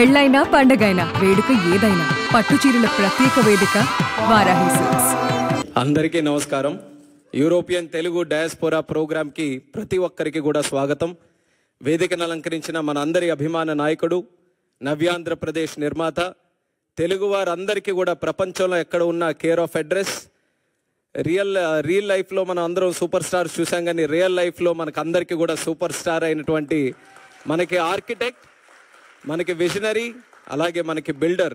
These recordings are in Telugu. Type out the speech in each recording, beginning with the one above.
పెళ్ళైనా పండగైనా వేడుక ఏదైనా పట్టుచీరల ప్రత్యేక వేదిక వారాహి సిల్క్స్. అందరికీ నమస్కారం. యూరోపియన్ తెలుగు డయాస్పోరా ప్రోగ్రాంకి ప్రతి ఒక్కరికి కూడా స్వాగతం. వేదికను అలంకరించిన మన అందరి అభిమాన నాయకుడు, నవ్యాంధ్రప్రదేశ్ నిర్మాత, తెలుగు వారందరికీ కూడా ప్రపంచంలో ఎక్కడ ఉన్న కేర్ ఆఫ్ అడ్రస్. రియల్ లైఫ్లో మనం అందరం సూపర్ స్టార్స్ చూసాం, కానీ రియల్ లైఫ్లో మనకు అందరికీ కూడా సూపర్ స్టార్ అయినటువంటి మనకి ఆర్కిటెక్ట్, మనకి విజనరీ, అలాగే మనకి బిల్డర్,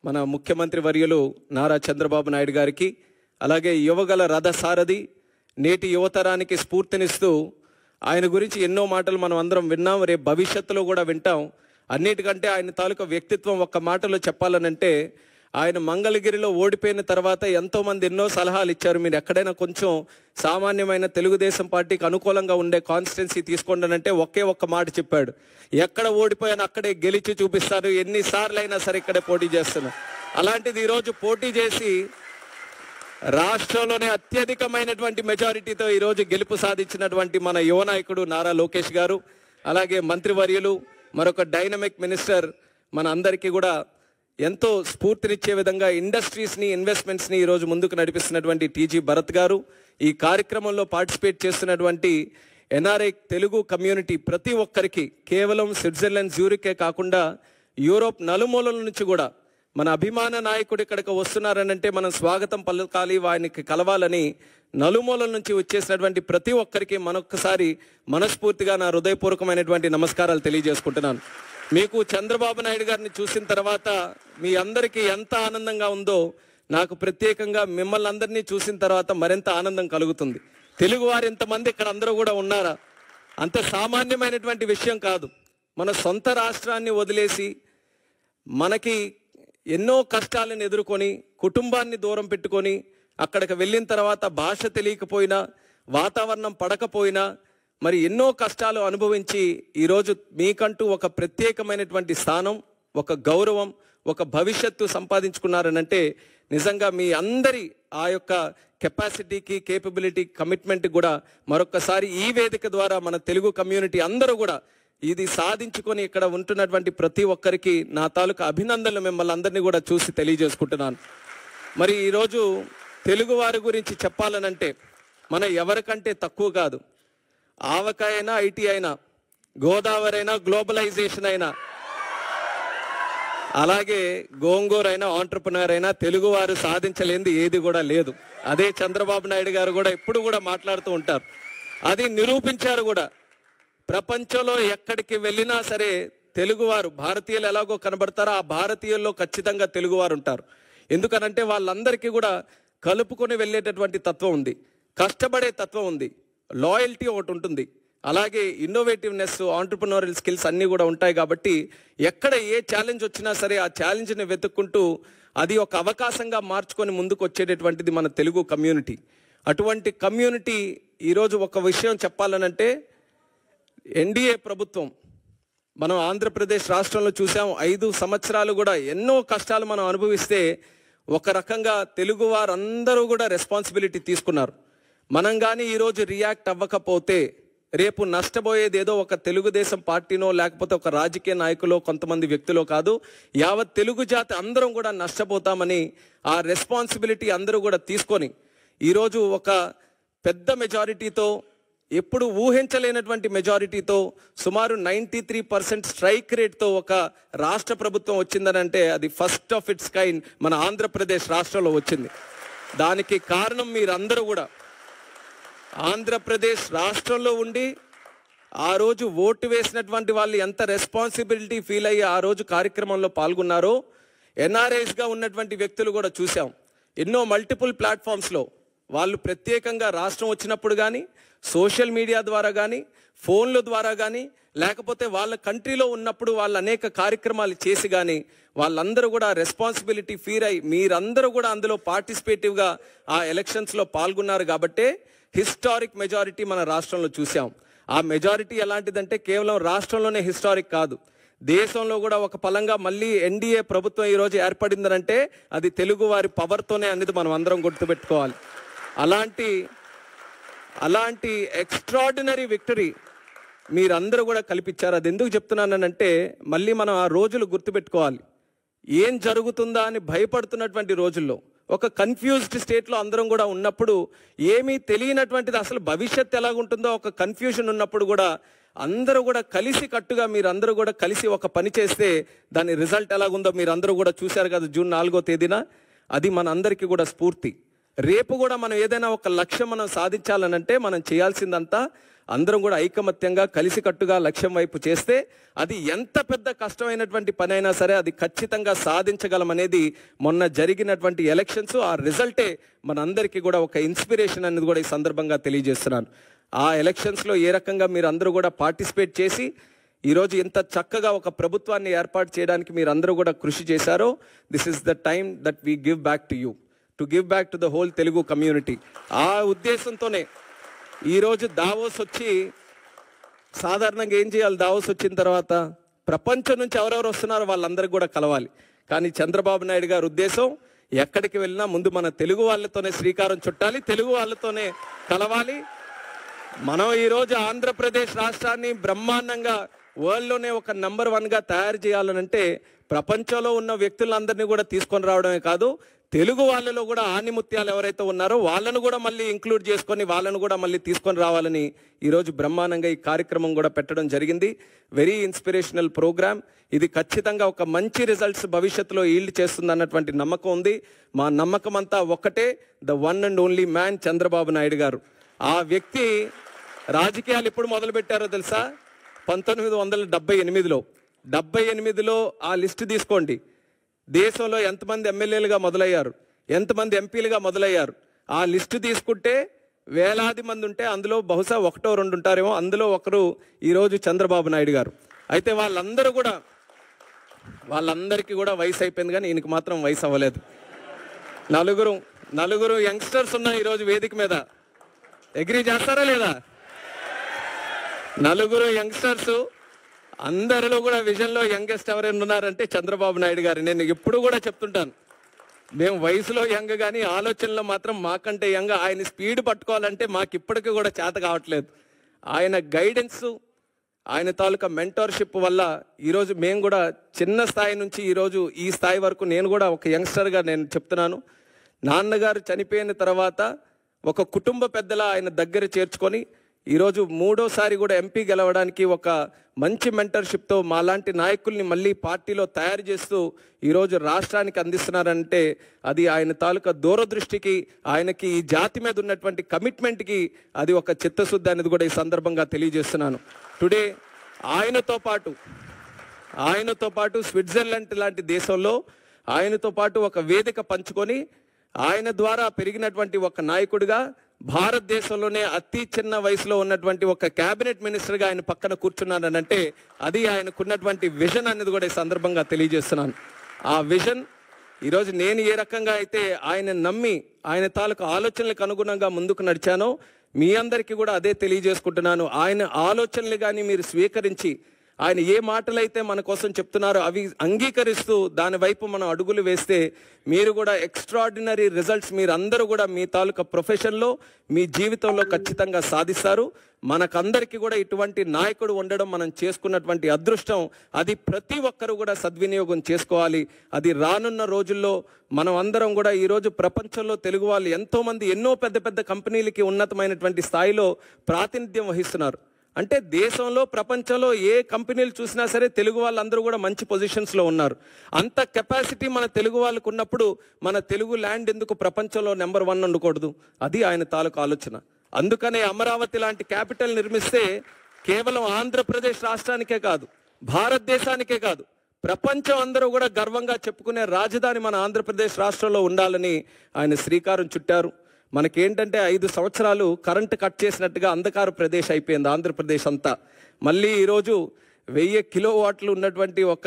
మన ముఖ్యమంత్రి వర్యులు నారా చంద్రబాబు నాయుడు గారికి, అలాగే యువగల రథసారథి, నేటి యువతరానికి స్ఫూర్తినిస్తూ ఆయన గురించి ఎన్నో మాటలు మనం అందరం విన్నాం, రేపు భవిష్యత్తులో కూడా వింటాం. అన్నిటికంటే ఆయన తాలూకా వ్యక్తిత్వం ఒక్క మాటలో చెప్పాలనంటే, ఆయన మంగళగిరిలో ఓడిపోయిన తర్వాత ఎంతోమంది ఎన్నో సలహాలు ఇచ్చారు. మీరు ఎక్కడైనా కొంచెం సామాన్యమైన తెలుగుదేశం పార్టీకి అనుకూలంగా ఉండే కాన్స్టిట్యున్సీ తీసుకోండి అంటే ఒకే ఒక్క మాట చెప్పాడు, ఎక్కడ ఓడిపోయాను అక్కడే గెలిచి చూపిస్తాను, ఎన్నిసార్లు అయినా సరే ఇక్కడే పోటీ చేస్తాను. అలాంటిది ఈరోజు పోటీ చేసి రాష్ట్రంలోనే అత్యధికమైనటువంటి మెజారిటీతో ఈరోజు గెలుపు సాధించినటువంటి మన యువ నాయకుడు నారా లోకేష్ గారు, అలాగే మంత్రివర్యులు, మరొక డైనమిక్ మినిస్టర్, మన అందరికీ కూడా ఎంతో స్ఫూర్తినిచ్చే విధంగా ఇండస్ట్రీస్ని, ఇన్వెస్ట్మెంట్స్ని ఈరోజు ముందుకు నడిపిస్తున్నటువంటి టీజీ భరత్ గారు, ఈ కార్యక్రమంలో పార్టిసిపేట్ చేస్తున్నటువంటి ఎన్ఆర్ఐ తెలుగు కమ్యూనిటీ ప్రతి ఒక్కరికి, కేవలం స్విట్జర్లాండ్ జ్యూరికే కాకుండా యూరోప్ నలుమూలల నుంచి కూడా మన అభిమాన నాయకుడు ఇక్కడికి వస్తున్నారనంటే మనం స్వాగతం పలకాలి, ఆయనకి కలవాలని నలుమూలల నుంచి వచ్చేసినటువంటి ప్రతి ఒక్కరికి మరొక్కసారి మనస్ఫూర్తిగా నా హృదయపూర్వకమైనటువంటి నమస్కారాలు తెలియజేసుకుంటున్నాను. మీకు చంద్రబాబు నాయుడు గారిని చూసిన తర్వాత మీ అందరికీ ఎంత ఆనందంగా ఉందో, నాకు ప్రత్యేకంగా మిమ్మల్ని అందరినీ చూసిన తర్వాత మరింత ఆనందం కలుగుతుంది. తెలుగువారు ఇంతమంది ఇక్కడ అందరూ కూడా ఉన్నారా? అంత సామాన్యమైనటువంటి విషయం కాదు. మన సొంత రాష్ట్రాన్ని వదిలేసి మనకి ఎన్నో కష్టాలను ఎదుర్కొని, కుటుంబాన్ని దూరం పెట్టుకొని అక్కడికి వెళ్ళిన తర్వాత భాష తెలియకపోయినా, వాతావరణం పడకపోయినా, మరి ఎన్నో కష్టాలు అనుభవించి ఈరోజు మీకంటూ ఒక ప్రత్యేకమైనటువంటి స్థానం, ఒక గౌరవం, ఒక భవిష్యత్తు సంపాదించుకున్నారనంటే నిజంగా మీ అందరి ఆ యొక్క కెపాసిటీకి, కేపబిలిటీ, కమిట్మెంట్ కూడా మరొకసారి ఈ వేదిక ద్వారా మన తెలుగు కమ్యూనిటీ అందరూ కూడా ఇది సాధించుకొని ఇక్కడ ఉంటున్నటువంటి ప్రతి ఒక్కరికి నా తాలూకా అభినందనలు మిమ్మల్ని అందరినీ కూడా చూసి తెలియజేసుకుంటున్నాను. మరి ఈరోజు తెలుగు వారి గురించి చెప్పాలనంటే మన ఎవరికంటే తక్కువ కాదు. ఆవకాయ అయినా, ఐటీ అయినా, గోదావరి అయినా, గ్లోబలైజేషన్ అయినా, అలాగే గోంగూర అయినా, ఆంటర్ప్రినర్ అయినా తెలుగువారు సాధించలేనిది ఏది కూడా లేదు. అదే చంద్రబాబు నాయుడు గారు కూడా ఎప్పుడు కూడా మాట్లాడుతూ ఉంటారు. అది నిరూపించారు కూడా. ప్రపంచంలో ఎక్కడికి వెళ్ళినా సరే తెలుగువారు, భారతీయులు ఎలాగో కనబడతారో ఆ భారతీయుల్లో ఖచ్చితంగా తెలుగువారు ఉంటారు. ఎందుకనంటే వాళ్ళందరికీ కూడా కలుపుకొని వెళ్ళేటటువంటి తత్వం ఉంది, కష్టపడే తత్వం ఉంది, లాయల్టీ ఒకటి ఉంటుంది, అలాగే ఇన్నోవేటివ్నెస్, ఆంటర్ప్రినోరియల్ స్కిల్స్ అన్నీ కూడా ఉంటాయి. కాబట్టి ఎక్కడ ఏ ఛాలెంజ్ వచ్చినా సరే ఆ ఛాలెంజ్ని వెతుక్కుంటూ అది ఒక అవకాశంగా మార్చుకొని ముందుకు వచ్చేటటువంటిది మన తెలుగు కమ్యూనిటీ. అటువంటి కమ్యూనిటీ ఈరోజు ఒక విషయం చెప్పాలనంటే, ఎన్డీఏ ప్రభుత్వం మనం ఆంధ్రప్రదేశ్ రాష్ట్రంలో చూసాం. 5 సంవత్సరాలు కూడా ఎన్నో కష్టాలు మనం అనుభవిస్తే ఒక రకంగా తెలుగు వారందరూ కూడా రెస్పాన్సిబిలిటీ తీసుకున్నారు. మనం కానీ ఈరోజు రియాక్ట్ అవ్వకపోతే రేపు నష్టపోయేది ఏదో ఒక తెలుగుదేశం పార్టీనో లేకపోతే ఒక రాజకీయ నాయకులో, కొంతమంది వ్యక్తులో కాదు, యావత్ తెలుగు జాతి అందరం కూడా నష్టపోతామని ఆ రెస్పాన్సిబిలిటీ అందరూ కూడా తీసుకొని ఈరోజు ఒక పెద్ద మెజారిటీతో, ఎప్పుడు ఊహించలేనటువంటి మెజారిటీతో, సుమారు 93% స్ట్రైక్ రేట్తో ఒక రాష్ట్ర ప్రభుత్వం వచ్చిందనంటే అది ఫస్ట్ ఆఫ్ ఇట్స్ కైండ్ మన ఆంధ్రప్రదేశ్ రాష్ట్రంలో వచ్చింది. దానికి కారణం మీరందరూ కూడా ఆంధ్రప్రదేశ్ రాష్ట్రంలో ఉండి ఆ రోజు ఓటు వేసినటువంటి వాళ్ళు ఎంత రెస్పాన్సిబిలిటీ ఫీల్ అయ్యి ఆ రోజు కార్యక్రమంలో పాల్గొన్నారో ఎన్ఆర్ఐస్గా ఉన్నటువంటి వ్యక్తులు కూడా చూసాం. ఎన్నో మల్టిపుల్ ప్లాట్ఫామ్స్లో వాళ్ళు ప్రత్యేకంగా రాష్ట్రం వచ్చినప్పుడు కానీ, సోషల్ మీడియా ద్వారా కానీ, ఫోన్ల ద్వారా కానీ, లేకపోతే వాళ్ళ కంట్రీలో ఉన్నప్పుడు వాళ్ళు అనేక కార్యక్రమాలు చేసి కానీ వాళ్ళందరూ కూడా రెస్పాన్సిబిలిటీ ఫీల్ అయ్యి మీరందరూ కూడా అందులో పార్టిసిపేటివ్గా ఆ ఎలక్షన్స్లో పాల్గొన్నారు. కాబట్టే హిస్టారిక్ మెజారిటీ మన రాష్ట్రంలో చూసాం. ఆ మెజారిటీ ఎలాంటిదంటే కేవలం రాష్ట్రంలోనే హిస్టారిక్ కాదు, దేశంలో కూడా ఒక పలంగా మళ్ళీ ఎన్డీఏ ప్రభుత్వం ఈరోజు ఏర్పడిందనంటే అది తెలుగు వారి పవర్తోనే అనేది మనం అందరం గుర్తుపెట్టుకోవాలి. అలాంటి ఎక్స్ట్రాడినరీ విక్టరీ మీరందరూ కూడా కల్పించారు. అది ఎందుకు చెప్తున్నానంటే మళ్ళీ మనం ఆ రోజులు గుర్తుపెట్టుకోవాలి. ఏం జరుగుతుందా అని భయపడుతున్నటువంటి రోజుల్లో, ఒక కన్ఫ్యూజ్డ్ స్టేట్లో అందరం కూడా ఉన్నప్పుడు, ఏమీ తెలియనటువంటిది అసలు భవిష్యత్తు ఎలాగుంటుందో ఒక కన్ఫ్యూజన్ ఉన్నప్పుడు కూడా అందరూ కూడా కలిసి కట్టుగా మీరందరూ కూడా కలిసి ఒక పని చేస్తే దాని రిజల్ట్ ఎలాగుందో మీరందరూ కూడా చూశారు కదా జూన్ 4వ తేదీన. అది మన అందరికీ కూడా స్ఫూర్తి. రేపు కూడా మనం ఏదైనా ఒక లక్ష్యం మనం సాధించాలనంటే మనం చేయాల్సిందంతా అందరం కూడా ఐకమత్యంగా కలిసికట్టుగా లక్ష్యం వైపు చేస్తే అది ఎంత పెద్ద కష్టమైనటువంటి పని అయినా సరే అది ఖచ్చితంగా సాధించగలమనేది మొన్న జరిగినటువంటి ఎలక్షన్స్ ఆ రిజల్టే మనందరికీ కూడా ఒక ఇన్స్పిరేషన్ అనేది కూడా ఈ సందర్భంగా తెలియజేస్తున్నాను. ఆ ఎలక్షన్స్లో ఏ రకంగా మీరు అందరూ కూడా పార్టిసిపేట్ చేసి ఈరోజు ఇంత చక్కగా ఒక ప్రభుత్వాన్ని ఏర్పాటు చేయడానికి మీరు అందరూ కూడా కృషి చేశారో, this is the time that we give back to you, to give back to the whole Telugu community. ఆ ఉద్దేశంతోనే ఈరోజు దావోస్ వచ్చి, సాధారణంగా ఏం చేయాలి దావోస్ వచ్చిన తర్వాత, ప్రపంచం నుంచి ఎవరెవరు వస్తున్నారో వాళ్ళందరికీ కూడా కలవాలి. కానీ చంద్రబాబు నాయుడు గారి ఉద్దేశం ఎక్కడికి వెళ్ళినా ముందు మన తెలుగు వాళ్ళతోనే శ్రీకారం చుట్టాలి, తెలుగు వాళ్ళతోనే కలవాలి. మనం ఈరోజు ఆంధ్రప్రదేశ్ రాష్ట్రాన్ని బ్రహ్మాండంగా వరల్డ్లోనే ఒక నెంబర్ 1గా తయారు చేయాలనంటే ప్రపంచంలో ఉన్న వ్యక్తులందరినీ కూడా తీసుకొని రావడమే కాదు, తెలుగు వాళ్ళలో కూడా ఆణిముత్యాలు ఎవరైతే ఉన్నారో వాళ్ళను కూడా మళ్ళీ ఇంక్లూడ్ చేసుకొని వాళ్ళను కూడా మళ్ళీ తీసుకొని రావాలని ఈరోజు బ్రహ్మాండంగా ఈ కార్యక్రమం కూడా పెట్టడం జరిగింది. Very inspirational program. ఇది ఖచ్చితంగా ఒక మంచి రిజల్ట్స్ భవిష్యత్తులో ఈల్డ్ చేస్తుంది అన్నటువంటి నమ్మకం ఉంది. మా నమ్మకం అంతా ఒక్కటే, the one and only man Chandrababu Naidu గారు. ఆ వ్యక్తి రాజకీయాలు ఎప్పుడు మొదలుపెట్టారో తెలుసా? 1978లో. 78లో ఆ లిస్టు తీసుకోండి. దేశంలో ఎంతమంది ఎమ్మెల్యేలుగా మొదలయ్యారు, ఎంతమంది ఎంపీలుగా మొదలయ్యారు, ఆ లిస్టు తీసుకుంటే వేలాది మంది ఉంటే అందులో బహుశా 1-2 ఉంటారేమో. అందులో ఒకరు ఈరోజు చంద్రబాబు నాయుడు గారు. అయితే వాళ్ళందరికీ కూడా వయసు అయిపోయింది, కానీ ఈయనకి మాత్రం వయసు అవ్వలేదు. నలుగురు యంగ్స్టర్స్ ఉన్నాయి ఈరోజు వేదిక మీద. అగ్రీ చేస్తారా లేదా? నలుగురు యంగ్స్టర్స్, అందరిలో కూడా విజన్లో యంగెస్ట్ ఎవరైనా ఉన్నారంటే చంద్రబాబు నాయుడు గారు. నేను ఎప్పుడు కూడా చెప్తుంటాను, మేము వయసులో యంగ్ కానీ ఆలోచనలో మాత్రం మాకంటే యంగ్. ఆయన స్పీడ్ పట్టుకోవాలంటే మాకు ఇప్పటికీ కూడా చేత కావట్లేదు. ఆయన గైడెన్స్, ఆయన తాలూకా మెంటర్షిప్ వల్ల ఈరోజు మేము కూడా చిన్న స్థాయి నుంచి ఈరోజు ఈ స్థాయి వరకు నేను కూడా ఒక యంగ్స్టర్గా నేను చెప్తున్నాను. నాన్నగారు చనిపోయిన తర్వాత ఒక కుటుంబ పెద్దల ఆయన దగ్గర చేర్చుకొని ఈరోజు 3వసారి కూడా ఎంపీ గెలవడానికి ఒక మంచి మెంటర్షిప్తో మాలాంటి నాయకుల్ని మళ్ళీ పార్టీలో తయారు చేస్తూ ఈరోజు రాష్ట్రానికి అందిస్తున్నారంటే అది ఆయన తాలూకా దూరదృష్టికి, ఆయనకి ఈ జాతి మీద ఉన్నటువంటి కమిట్మెంట్కి అది ఒక చిత్తశుద్ధి అనేది కూడా ఈ సందర్భంగా తెలియజేస్తున్నాను. టుడే ఆయనతో పాటు స్విట్జర్లాండ్ లాంటి దేశంలో ఆయనతో పాటు ఒక వేదిక పంచుకొని ఆయన ద్వారా పెరిగినటువంటి ఒక నాయకుడిగా భారతదేశంలోనే అతి చిన్న వయసులో ఉన్నటువంటి ఒక క్యాబినెట్ మినిస్టర్గా ఆయన పక్కన కూర్చున్నానంటే అది ఆయనకున్నటువంటి విజన్ అనేది కూడా ఈ సందర్భంగా తెలియజేస్తున్నాను. ఆ విజన్ ఈరోజు నేను ఏ రకంగా అయితే ఆయన నమ్మి ఆయన తాలూకు ఆలోచనలకు అనుగుణంగా ముందుకు నడిచానో మీ అందరికీ కూడా అదే తెలియజేసుకుంటున్నాను. ఆయన ఆలోచనలు కానీ మీరు స్వీకరించి ఆయన ఏ మాటలైతే మన కోసం చెప్తున్నారో అవి అంగీకరిస్తూ దాని వైపు మనం అడుగులు వేస్తే మీరు కూడా ఎక్స్ట్రాడినరీ రిజల్ట్స్ మీరు అందరూ కూడా మీ తాలూకా ప్రొఫెషన్లో మీ జీవితంలో ఖచ్చితంగా సాధిస్తారు. మనకందరికీ కూడా ఇటువంటి నాయకుడు ఉండడం మనం చేసుకున్నటువంటి అదృష్టం. అది ప్రతి ఒక్కరూ కూడా సద్వినియోగం చేసుకోవాలి. అది రానున్న రోజుల్లో మనం అందరం కూడా ఈరోజు ప్రపంచంలో తెలుగు వాళ్ళు ఎంతోమంది ఎన్నో పెద్ద పెద్ద కంపెనీలకి ఉన్నతమైనటువంటి స్థాయిలో ప్రాతినిధ్యం వహిస్తున్నారు. అంటే దేశంలో ప్రపంచంలో ఏ కంపెనీలు చూసినా సరే తెలుగు వాళ్ళందరూ కూడా మంచి పొజిషన్స్లో ఉన్నారు. అంత కెపాసిటీ మన తెలుగు వాళ్ళకు ఉన్నప్పుడు మన తెలుగు ల్యాండ్ ఎందుకు ప్రపంచంలో నెంబర్ 1 ఉండకూడదు? అది ఆయన తాలూకు ఆలోచన. అందుకనే అమరావతి లాంటి క్యాపిటల్ నిర్మిస్తే కేవలం ఆంధ్రప్రదేశ్ రాష్ట్రానికే కాదు, భారతదేశానికే కాదు, ప్రపంచం అందరూ కూడా గర్వంగా చెప్పుకునే రాజధాని మన ఆంధ్రప్రదేశ్ రాష్ట్రంలో ఉండాలని ఆయన శ్రీకారం చుట్టారు. మనకేంటంటే 5 సంవత్సరాలు కరెంటు కట్ చేసినట్టుగా అంధకార ప్రదేశ్ అయిపోయింది ఆంధ్రప్రదేశ్ అంతా. మళ్ళీ ఈరోజు 1000 కిలోవాట్లు ఉన్నటువంటి ఒక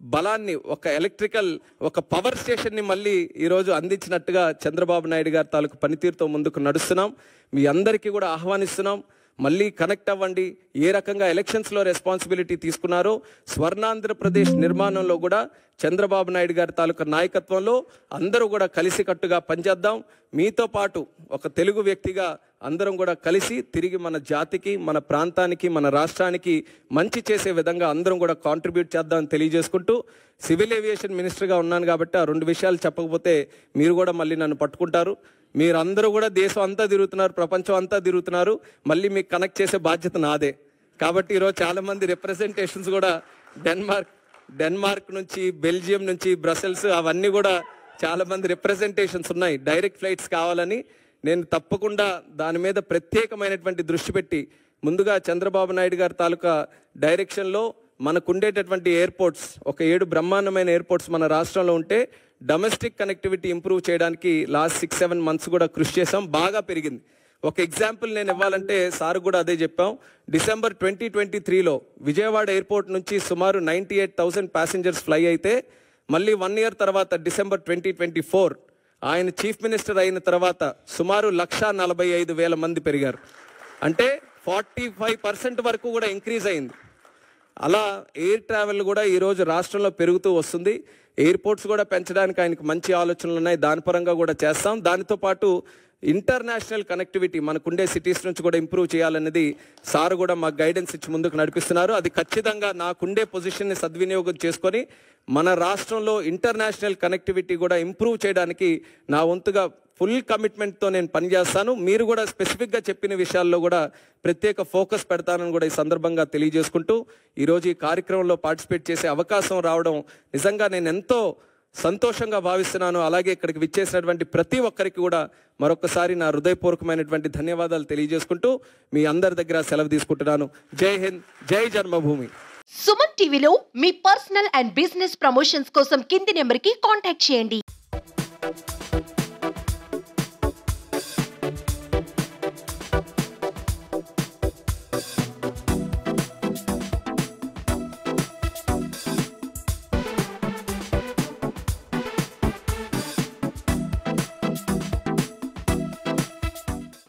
బలాన్ని, ఒక ఎలక్ట్రికల్ ఒక పవర్ స్టేషన్ని మళ్ళీ ఈరోజు అందించినట్టుగా చంద్రబాబు నాయుడు గారి తాలూకు పనితీరుతో ముందుకు నడుస్తున్నాం. మీ అందరికీ కూడా ఆహ్వానిస్తున్నాం. మళ్ళీ కనెక్ట్ అవ్వండి. ఏ రకంగా ఎలక్షన్స్లో రెస్పాన్సిబిలిటీ తీసుకున్నారో స్వర్ణాంధ్రప్రదేశ్ నిర్మాణంలో కూడా చంద్రబాబు నాయుడు గారి తాలూకా నాయకత్వంలో అందరూ కూడా కలిసికట్టుగా పనిచేద్దాం. మీతో పాటు ఒక తెలుగు వ్యక్తిగా అందరం కూడా కలిసి తిరిగి మన జాతికి, మన ప్రాంతానికి, మన రాష్ట్రానికి మంచి చేసే విధంగా అందరం కూడా కాంట్రిబ్యూట్ చేద్దామని తెలియజేసుకుంటూ, సివిల్ ఏవియేషన్ మినిస్టర్గా ఉన్నాను కాబట్టి ఆ 2 విషయాలు చెప్పకపోతే మీరు కూడా మళ్ళీ నన్ను పట్టుకుంటారు. మీరందరూ కూడా దేశం అంతా తిరుగుతున్నారు, ప్రపంచం అంతా తిరుగుతున్నారు, మళ్ళీ మీకు కనెక్ట్ చేసే బాధ్యత నాదే. కాబట్టి ఈరోజు చాలామంది రిప్రజెంటేషన్స్ కూడా డెన్మార్క్ నుంచి, బెల్జియం నుంచి, బ్రసెల్స్ అవన్నీ కూడా చాలామంది రిప్రజెంటేషన్స్ ఉన్నాయి. డైరెక్ట్ ఫ్లైట్స్ కావాలని నేను తప్పకుండా దాని మీద ప్రత్యేకమైనటువంటి దృష్టి పెట్టి ముందుగా చంద్రబాబు నాయుడు గారి తాలూకా డైరెక్షన్లో మనకుండేటటువంటి ఎయిర్పోర్ట్స్, ఒక 7 బ్రహ్మాండమైన ఎయిర్పోర్ట్స్ మన రాష్ట్రంలో ఉంటే డొమెస్టిక్ కనెక్టివిటీ ఇంప్రూవ్ చేయడానికి లాస్ట్ 6-7 మంత్స్ కూడా కృషి చేసాం. బాగా పెరిగింది. ఒక ఎగ్జాంపుల్ నేను ఇవ్వాలంటే సార్ కూడా అదే చెప్పాం. డిసెంబర్ 2023లో విజయవాడ ఎయిర్పోర్ట్ నుంచి సుమారు 98,000 ప్యాసింజర్స్ ఫ్లై అయితే మళ్ళీ 1 year తర్వాత డిసెంబర్ 2024 ఆయన చీఫ్ మినిస్టర్ అయిన తర్వాత సుమారు 1,45,000 మంది పెరిగారు. అంటే 45% వరకు కూడా ఇంక్రీజ్ అయింది. అలా ఎయిర్ ట్రావెల్ కూడా ఈరోజు రాష్ట్రంలో పెరుగుతూ వస్తుంది. ఎయిర్పోర్ట్స్ కూడా పెంచడానికి ఆయనకు మంచి ఆలోచనలు ఉన్నాయి. దాని పరంగా కూడా చేస్తాం. దానితో పాటు ఇంటర్నేషనల్ కనెక్టివిటీ మనకుండే సిటీస్ నుంచి కూడా ఇంప్రూవ్ చేయాలనేది సార్ కూడా మాకు గైడెన్స్ ఇచ్చి ముందుకు నడిపిస్తున్నారు. అది ఖచ్చితంగా నాకుండే పొజిషన్ని సద్వినియోగం చేసుకొని మన రాష్ట్రంలో ఇంటర్నేషనల్ కనెక్టివిటీ కూడా ఇంప్రూవ్ చేయడానికి నా వంతుగా ఫుల్ కమిట్మెంట్తో నేను పనిచేస్తాను. మీరు కూడా స్పెసిఫిక్గా చెప్పిన విషయాల్లో కూడా ప్రత్యేక ఫోకస్ పెడతానని కూడా ఈ సందర్భంగా తెలియజేసుకుంటూ ఈరోజు ఈ కార్యక్రమంలో పార్టిసిపేట్ చేసే అవకాశం రావడం నిజంగా నేను ఎంతో సంతోషంగా భావిస్తున్నాను. అలాగే ఇక్కడికి విచ్చేసినటువంటి ప్రతి ఒక్కరికి కూడా మరొకసారి నా హృదయపూర్వకమైనటువంటి ధన్యవాదాలు తెలియజేసుకుంటూ మీ అందరి దగ్గర సెలవు తీసుకుంటున్నాను. జై హింద్, జై జన్మభూమి. సుమన్ టీవీలో మీ పర్సనల్ అండ్ బిజినెస్ ప్రమోషన్స్ కోసం కింది నెంబర్కి కాంటాక్ట్ చేయండి.